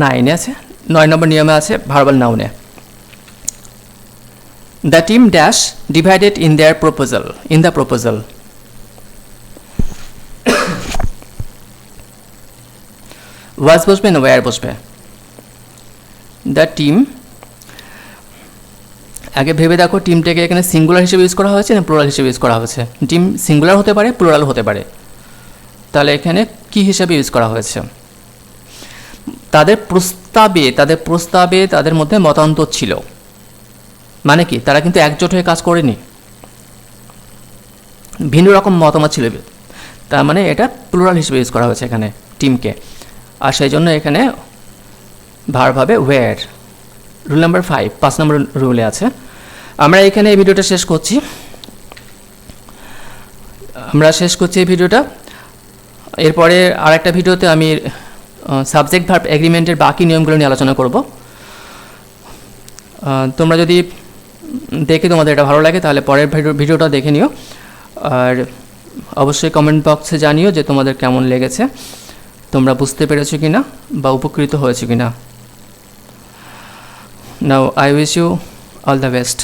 9 আছে, 9 নম্বর নিয়মে আছে ভার্বাল নাউনে। The team dash divided in the proposal. Was বসবে না ওয়্যার বসবে? দ্য টিম, আগে ভেবে দেখো টিমটাকে এখানে সিঙ্গুলার হিসেবে ইউজ করা হয়েছে না প্লুরাল হিসেবে ইউজ করা হয়েছে? টিম সিঙ্গুলার হতে পারে, প্লুরাল হতে পারে, তাহলে এখানে কি হিসাবে ইউজ করা হয়েছে? তাদের প্রস্তাবে তাদের মধ্যে মতান্তর ছিল, মানে কি তারা কিন্তু একজোট হয়ে কাজ করেনি, ভিন্ন রকম মতামত ছিল, তার মানে এটা প্লুরাল হিসেবে ইউজ করা হয়েছে এখানে টিমকে, আর সেই জন্য এখানে ভার্ব হবে ওয়্যার। রুল নাম্বার 5 নম্বর রুলে আছে। আমরা এখানে এই ভিডিওটা শেষ করছি। এই ভিডিওটা। এরপরে আরেকটা ভিডিওতে আমি সাবজেক্ট ভার্ব এগ্রিমেন্টের বাকি নিয়মগুলো নিয়ে আলোচনা করব। তোমরা যদি দেখে তোমাদের এটা ভালো লাগে তাহলে পরের ভিডিওটা দেখে নিও, আর অবশ্যই কমেন্ট বক্সে জানিও যে তোমাদের কেমন লেগেছে, তোমরা বুঝতে পেরেছো কিনা বা উপকৃত হয়েছো কিনা। Now I wish you all the best.